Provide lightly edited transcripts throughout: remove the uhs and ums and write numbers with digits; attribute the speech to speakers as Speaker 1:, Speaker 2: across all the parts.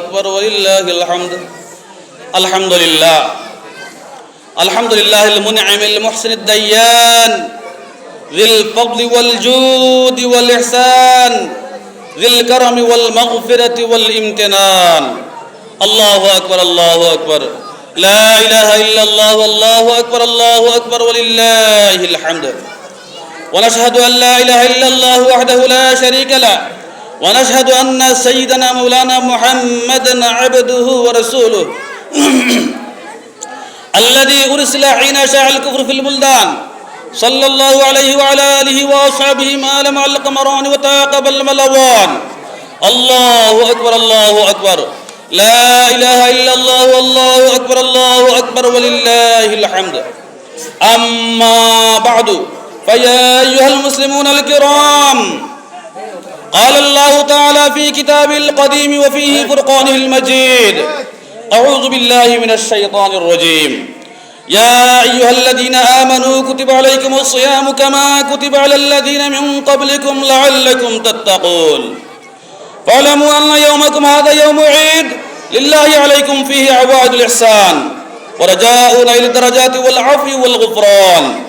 Speaker 1: أكبر ولله الحمد. الحمد لله. الحمد لله المنعم المحسن الديان ذي الفضل والجود والإحسان ذي الكرم والمغفرة والامتنان. الله أكبر الله أكبر. لا إله إلا الله والله أكبر الله أكبر ولله الحمد. ونشهد أن لا إله إلا الله وحده لا شريك له ونشهد أن سيدنا مولانا محمدا عبده ورسوله الذي أرسل حين شاع الكفر في البلدان صلى الله عليه وعلى آله وأصحابه ما لمع القمران وتعاقب الملوان. الله أكبر الله أكبر. لا إله إلا الله والله أكبر الله أكبر ولله الحمد. أما بعد فيا أيها المسلمون الكرام، قال الله تعالى في كتابه القديم وفيه فرقانه المجيد: أعوذ بالله من الشيطان الرجيم. يا أيها الذين آمنوا كتب عليكم الصيام كما كتب على الذين من قبلكم لعلكم تتقون. فاعلموا أن يومكم هذا يوم عيد لله عليكم فيه عوائد الإحسان ورجاؤنا إلى الدرجات والعفو والغفران.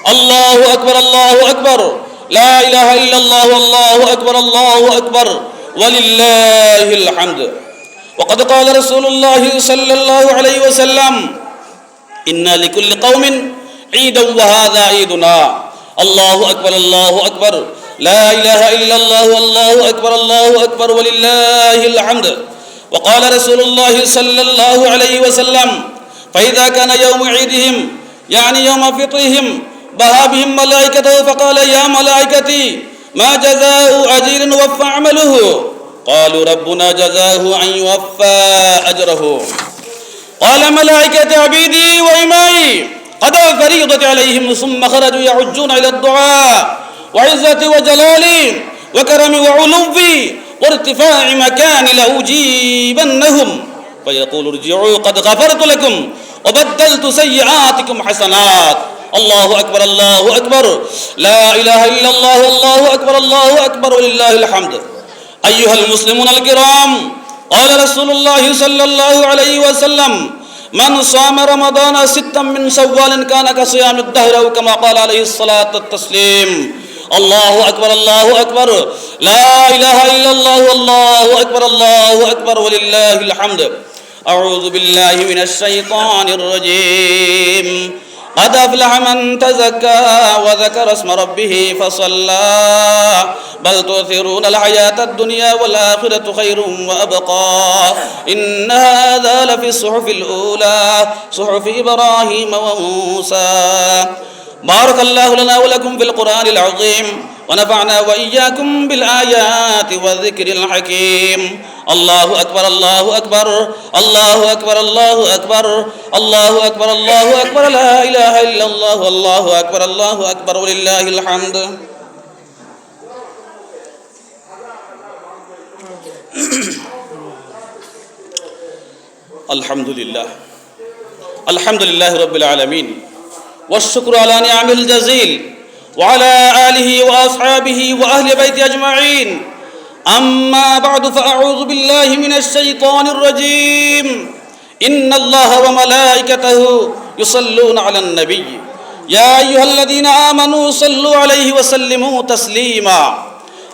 Speaker 1: الله أكبر الله أكبر. لا إله إلا الله والله أكبر الله أكبر ولله الحمد. وقد قال رسول الله صلى الله عليه وسلم: إن لكل قوم عيدا وهذا عيدنا. الله أكبر الله أكبر. لا إله إلا الله والله أكبر الله أكبر ولله الحمد. وقال رسول الله صلى الله عليه وسلم: فإذا كان يوم عيدهم يعني يوم فطرهم بها بهم ملائكته فقال: يا ملائكتي ما جزاء أجير وفى عمله؟ قالوا: ربنا جزاه أن يوفى أجره. قال: ملائكة عبيدي وإمائي قضى فريضة عليهم ثم خرجوا يعجون إلى الدعاء وعزتي وجلالي وكرمي وعلوي وارتفاع مكان لأجيبنهم فيقول: ارجعوا قد غفرت لكم وبدلت سيئاتكم حسنات. الله أكبر الله أكبر. لا إله إلا الله والله أكبر الله أكبر ولله الحمد. أيها المسلمون الكرام، قال رسول الله صلى الله عليه وسلم: من صام رمضان 6 من شوال كان كصيام الدهر، أو كما قال عليه الصلاة والتسليم. الله أكبر الله أكبر. لا إله إلا الله والله أكبر الله أكبر ولله الحمد. أعوذ بالله من الشيطان الرجيم. قد أفلح من تزكى وذكر اسم ربه فصلى بل تؤثرون الحياة الدنيا والآخرة خير وأبقى إن هذا لفي الصحف الأولى صحف إبراهيم وموسى. بارك الله لنا ولكم في القرآن العظيم ونفعنا وإياكم بالآيات والذكر الحكيم. الله أكبر الله أكبر. الله أكبر الله أكبر. الله أكبر الله أكبر. لا إله إلا الله والله أكبر الله أكبر ولله الحمد. الحمد لله. الحمد لله رب العالمين والشكر على نعمه الجزيل وعلى آله وأصحابه وأهل بيت أجمعين. أما بعد فأعوذ بالله من الشيطان الرجيم. إن الله وملائكته يصلون على النبي يا أيها الذين آمنوا صلوا عليه وسلموا تسليما.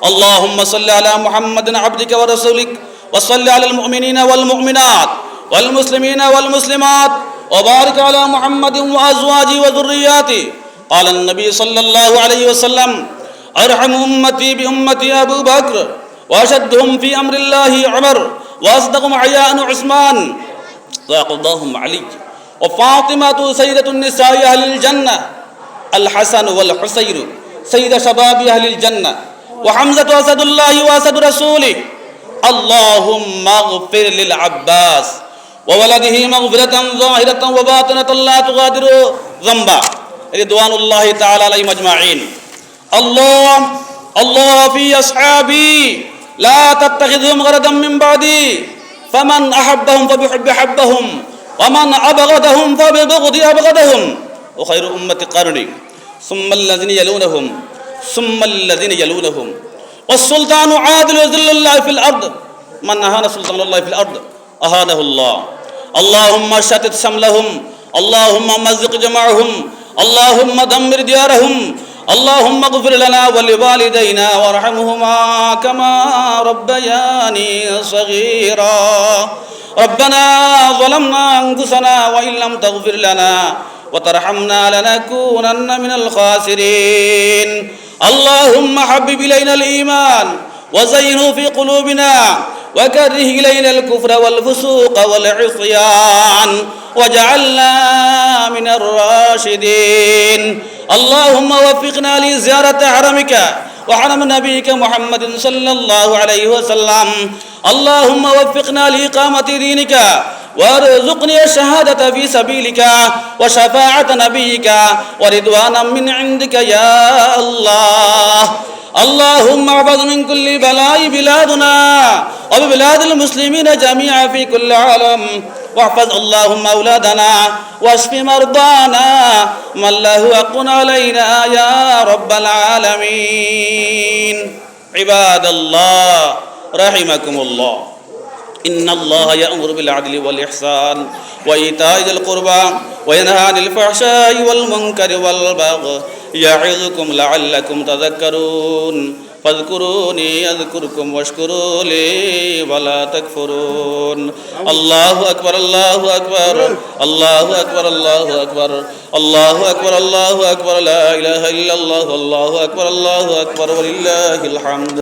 Speaker 1: اللهم صل على محمد عبدك ورسولك وصل على المؤمنين والمؤمنات والمسلمين والمسلمات وبارك على محمد وأزواجه وذرياته. قال النبي صلى الله عليه وسلم: أرحم أمتي بأمتي أبو بكر وأشدهم في أمر الله عمر وأصدقهم حياء عثمان وأقضاهم علي وفاطمة سيدة النساء أهل الجنة الحسن والحسين سيد شباب أهل الجنة وحمزة أسد الله وأسد رسوله. اللهم اغفر للعباس وولده مغفرة ظاهرة وباطنة لا تغادر ذنبا رضوان الله تعالى عليهم أجمعين. الله في أصحابي لا تتخذهم غرضا من بعدي فمن أحبهم فبحب حبهم ومن أبغضهم فببغض أبغضهم وخير أمة قرني ثم الذين يلونهم ثم الذين يلونهم والسلطان عادل يذل الله في الأرض من أهان سلطان الله في الأرض أهانه الله. اللهم شتت شملهم، اللهم مزق جمعهم، اللهم دمر ديارهم. اللهم اغفر لنا ولوالدينا وارحمهما كما ربياني صغيرا. ربنا ظلمنا أنفسنا وإن لم تغفر لنا وترحمنا لنكونن من الخاسرين. اللهم حبب إلينا الإيمان وزينه في قلوبنا وكره إلينا الكفر والفسوق والعصيان واجعلنا من الراشدين. اللهم وفقنا لزيارة حرمك وحرم نبيك محمد صلى الله عليه وسلم. اللهم وفقنا لإقامة دينك وارزقني الشهادة في سبيلك وشفاعة نبيك ورضوانا من عندك يا الله. اللهم اعبد من كل بلاء بلادنا وبلاد المسلمين جميعا في كل عالم. واحفظ اللهم أولادنا واشف مرضانا من له حق علينا يا رب العالمين. عباد الله رحمكم الله، إن الله يأمر بالعدل والإحسان وإيتاء ذي القربى وينهى عن الفحشاء والمنكر والبغي يعظكم لعلكم تذكرون. فاذكروني أذكركم واشكروا لي ولا تكفرون. الله أكبر الله أكبر الله أكبر الله أكبر الله أكبر الله أكبر لا إله إلا الله والله أكبر الله أكبر ولله الحمد.